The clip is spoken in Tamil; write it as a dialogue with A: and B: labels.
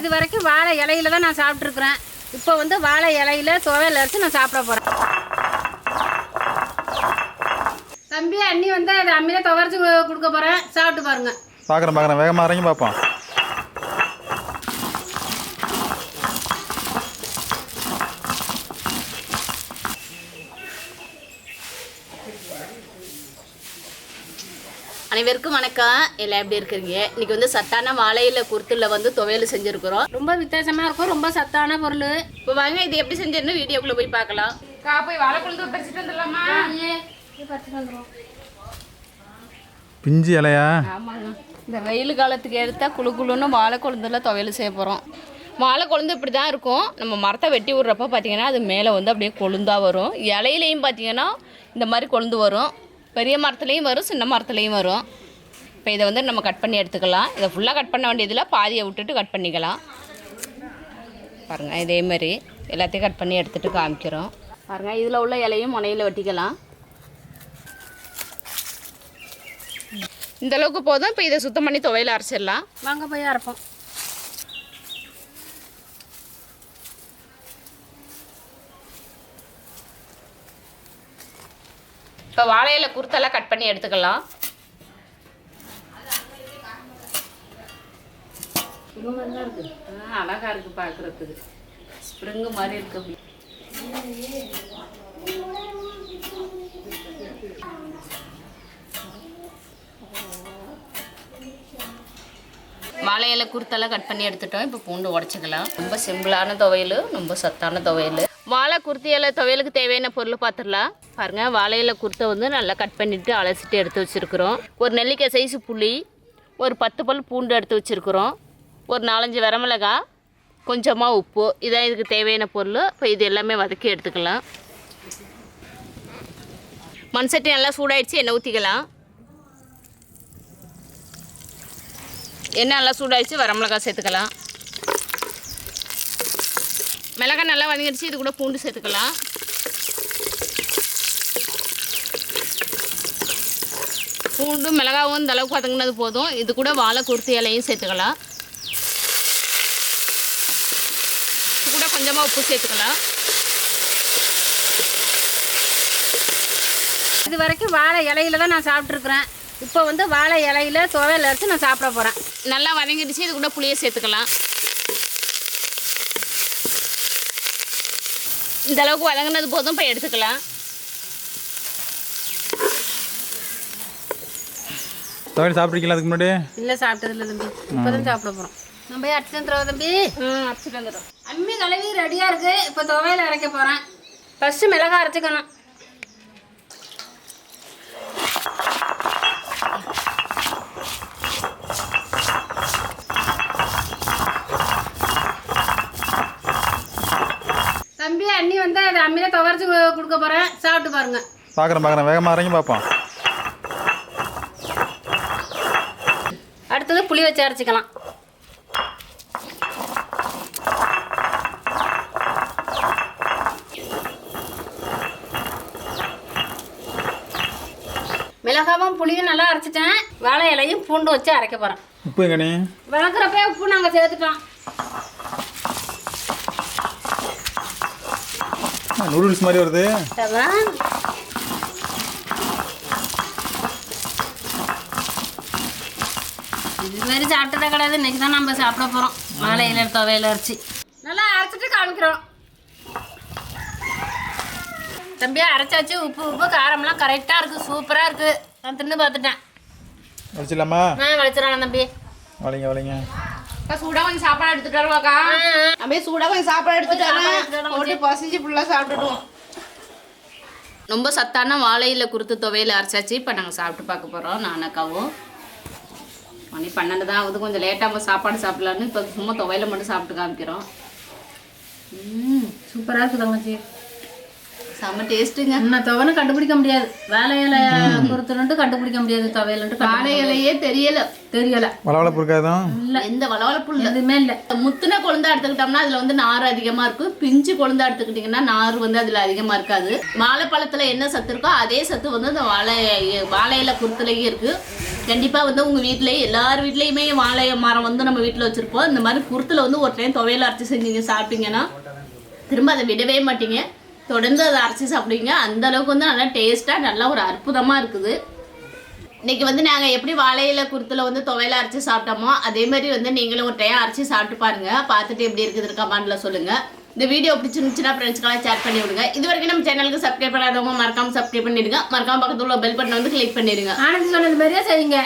A: இது வரைக்கும் வாழை இலையில தான் நான் சாப்பிட்ருக்குறேன். இப்போ வந்து வாழை இலையில துவையல் அரைச்சி நான் சாப்பிட போகிறேன். தம்பி அண்ணி வந்து அதை அம்மியில துவரைச்சி கொடுக்க போகிறேன். சாப்பிட்டு பாருங்க.
B: பார்க்குறேன் வேகமாக இறங்கி பார்ப்போம்.
C: அனைவருக்கும் வணக்கம். எல்லாம் எப்படி இருக்கிறீங்க? இன்னைக்கு வந்து சத்தான வாழையில குருத்துல வந்து துவையல் செஞ்சுருக்கிறோம்.
A: ரொம்ப வித்தியாசமாக இருக்கும், ரொம்ப சத்தான பொருள்.
C: இப்போ வாங்க இது எப்படி செஞ்சிருந்தா வீடியோக்குள்ள போய் பார்க்கலாம்.
A: போய் வாழை கொழுந்து பறிச்சுட்டு வந்துடலாமா? பறிச்சுட்டு வந்துடுவோம்.
B: பிஞ்சு இலையா?
C: ஆமாங்க, இந்த வெயில் காலத்துக்கு எடுத்தால் குழு குழுன்னு வாழை கொழுந்துல துவையல் செய்ய போகிறோம். வாழை கொழுந்து இப்படி தான் இருக்கும். நம்ம மரத்தை வெட்டி விட்றப்ப பார்த்தீங்கன்னா அது மேலே வந்து அப்படியே கொழுந்தாக வரும். இலையிலையும் பார்த்தீங்கன்னா இந்த மாதிரி கொழுந்து வரும். பெரிய மரத்துலேயும் வரும், சின்ன மரத்துலேயும் வரும். இப்போ இதை வந்து நம்ம கட் பண்ணி எடுத்துக்கலாம். இதை ஃபுல்லாக கட் பண்ண வேண்டியதில் பாதியை விட்டுட்டு கட் பண்ணிக்கலாம். பாருங்கள், இதேமாரி எல்லாத்தையும் கட் பண்ணி எடுத்துகிட்டு காமிக்கிறோம். பாருங்கள், இதில் உள்ள இலையும் முனையில் வெட்டிக்கலாம். இந்தளவுக்கு போதும். இப்போ இதை சுத்தம் பண்ணி துவையில் அரைச்சிடலாம்.
A: வாங்க போய் அரைப்போம்.
C: இப்போ வாழையில குருத்தெல்லாம் கட் பண்ணி எடுத்துக்கலாம். அழகா இருக்கு பார்க்குறதுக்கு. ஸ்ப்ரிங்கு மாதிரி இருக்கு. அப்படி வாழையில குருத்தெல்லாம் கட் பண்ணி எடுத்துட்டோம். இப்போ பூண்டு உடச்சிக்கலாம். ரொம்ப சிம்பிளான துவையல், ரொம்ப சத்தான துவையல். வாழை குருத்தி இலை துவையலுக்கு தேவையான பொருள் பார்த்துடலாம். பாருங்கள், வாழையில குருத்தை வந்து நல்லா கட் பண்ணிவிட்டு அலசிட்டு எடுத்து வச்சுருக்குறோம். ஒரு நெல்லிக்காய் சைஸு புளி, ஒரு 10 பல் பூண்டு எடுத்து வச்சுருக்குறோம், ஒரு 4-5 வரமிளகாய், கொஞ்சமாக உப்பு. இதான் இதுக்கு தேவையான பொருள். இப்போ இது எல்லாமே வதக்கி எடுத்துக்கலாம். மண் சட்டி நல்லா சூடாயிடுச்சு. எண்ணெய் ஊற்றிக்கலாம். எண்ணெய் நல்லா சூடாயிடுச்சு. வரமிளகாய் சேர்த்துக்கலாம். மிளகாய் நல்லா வதங்கிடுச்சு. இது கூட பூண்டு சேர்த்துக்கலாம். பூண்டு மிளகாவும் இந்த அளவுக்கு வதங்கினது போதும். இது கூட வாழை குருத்தி இலையும் சேர்த்துக்கலாம். இது கூட கொஞ்சமாக உப்பு சேர்த்துக்கலாம்.
A: இது வரைக்கும் வாழை இலையில தான் நான் சாப்பிட்ருக்குறேன். இப்போ வந்து வாழை இலையில துவையல் அரைச்சி நான் சாப்பிட போகிறேன்.
C: நல்லா வதங்கிடுச்சு. இது கூட புளியை சேர்த்துக்கலாம். இந்த அளவுக்கு வதங்கினது போதும். இப்போ எடுத்துக்கலாம்.
B: துவையல் சாப்பிட்ருக்கீங்களா அதுக்கு முன்னாடி?
A: இல்லை, சாப்பிட்டதில்ல தம்பி. இப்போ தான் சாப்பிட போகிறோம். நம்ம போய் அரைச்சிட்டு வந்துடுவோம் தம்பி.
C: அரைச்சிட்டு வந்துடும்.
A: அம்மி கழுவி ரெடியாக இருக்குது. இப்போ துவையல் அரைக்க போகிறேன். ஃபஸ்ட்டு மிளகாய் அரைச்சிக்கணும். தம்பி அண்ணி வந்து அதை அம்மியில துவரைச்சி கொடுக்க போகிறேன். சாப்பிட்டு பாருங்க.
B: பார்க்குறேன் வேகமாக இறங்கி பார்ப்போம்.
A: அடுத்தது புளி வச்சு அரைச்சிக்கலாம். மிளகாவும் புளியும் நல்லா அரைச்சிட்டேன். வாழை இலையும் பூண்டு வச்சு அரைக்க போகிறேன்.
B: உப்பு எங்க நீ?
A: வளர்க்குறப்ப உப்பு நாங்கள் சேர்த்துட்டோம்.
B: நூடுல்ஸ் மாதிரி வருது.
A: இதுமாரி சாப்பிட்டதே கிடையாது. இன்னைக்கு தான் நம்ம சாப்பிட போகிறோம். வாழை இலை துவையல் அரைச்சி நல்லா அரைச்சிட்டு காமிக்கிறோம். தம்பியா அரைச்சாச்சு. உப்பு காரம்லாம் கரெக்டாக இருக்குது. சூப்பராக இருக்குது. நான் தின்னு பார்த்துட்டேன்.
B: வலிச்சிடலாமா?
A: வலிச்சிடலாம் தம்பி.
B: வலிங்க.
C: சூடாக கொஞ்சம் சாப்பாடு எடுத்துட்டு வருவாக்கா. அப்படியே சூடாக கொஞ்சம் சாப்பாடு எடுத்துட்டு வரேன். போட்டு பசிச்சு ஃபுல்லாக சாப்பிட்டுடுவோம். ரொம்ப சத்தான வாழையில குருத்து துவையல் அரைச்சாச்சு. இப்போ நாங்கள் சாப்பிட்டு பார்க்க போகிறோம். நானக்காவும் மணி 12 தான் ஆகுது. கொஞ்சம் லேட்டாக நம்ம சாப்பாடு சாப்பிட்லான்னு இப்போ சும்மா துவையில மட்டும் சாப்பிட்டு காமிக்கிறோம்.
A: சூப்பராக இருக்குது தங்கச்சி.
C: செம்ம டேஸ்ட்டுங்க.
A: இன்னும் துவைன்னு கண்டுபிடிக்க முடியாது. வாழை இலை குருத்துலன்ட்டு கண்டுபிடிக்க முடியாது. துவையலன்ட்டு
C: வாழை இலையே தெரியல.
B: வளவளப்பு இருக்காதும்.
C: இல்லை, எந்த வளவளப்பும் இல்லை,
A: எதுவுமே இல்லை.
C: முத்துன கொழுந்தா எடுத்துக்கிட்டோம்னா அதில் வந்து நார் அதிகமாக இருக்கும். பிஞ்சு கொழுந்தா எடுத்துக்கிட்டிங்கன்னா நார் வந்து அதில் அதிகமாக இருக்காது. வாழைப்பழத்தில் என்ன சத்து இருக்கோ அதே சத்து வந்து அந்த வாழையில குருத்துலேயும் இருக்குது. கண்டிப்பாக வந்து உங்கள் வீட்டிலேயே எல்லார் வீட்லேயுமே வாழை மரம் வந்து நம்ம வீட்டில் வச்சுருப்போம். இந்த மாதிரி குருத்தில் வந்து ஒரு டைம் துவையல் அரைச்சி செஞ்சீங்க சாப்பிட்டீங்கன்னா திரும்ப அதை விடவே மாட்டீங்க. தொடர்ந்து அதை அரைச்சி சாப்பிடுவீங்க. அந்த அளவுக்கு வந்து நல்லா டேஸ்ட்டாக நல்லா ஒரு அற்புதமாக இருக்குது. இன்றைக்கி வந்து நாங்கள் எப்படி வாழையில குருத்தில் வந்து துவையில அரைச்சி சாப்பிட்டோமோ அதே மாதிரி வந்து நீங்களும் ஒரு டைம் அரைச்சி சாப்பிட்டு பாருங்கள். பார்த்துட்டு எப்படி இருக்குது கமெண்ட்டில் சொல்லுங்கள். இந்த வீடியோ பிடிச்சிருந்துச்சுன்னா ஃப்ரெண்ட்ஸ்க்கெல்லாம் ஷேர் பண்ணி விடுங்க. இது வரைக்கும் நம்ம சேனலுக்கு சப்ஸ்கிரைப் பண்ணாதவங்க மறக்காமல் சப்ஸ்கிரைப் பண்ணிடுங்க. மறக்காம பக்கத்தில் உள்ள பெல் பட்டனை வந்து கிளிக் பண்ணிடுங்க.
A: ஆனந்தி சொன்னது மாதிரியே செய்யுங்க.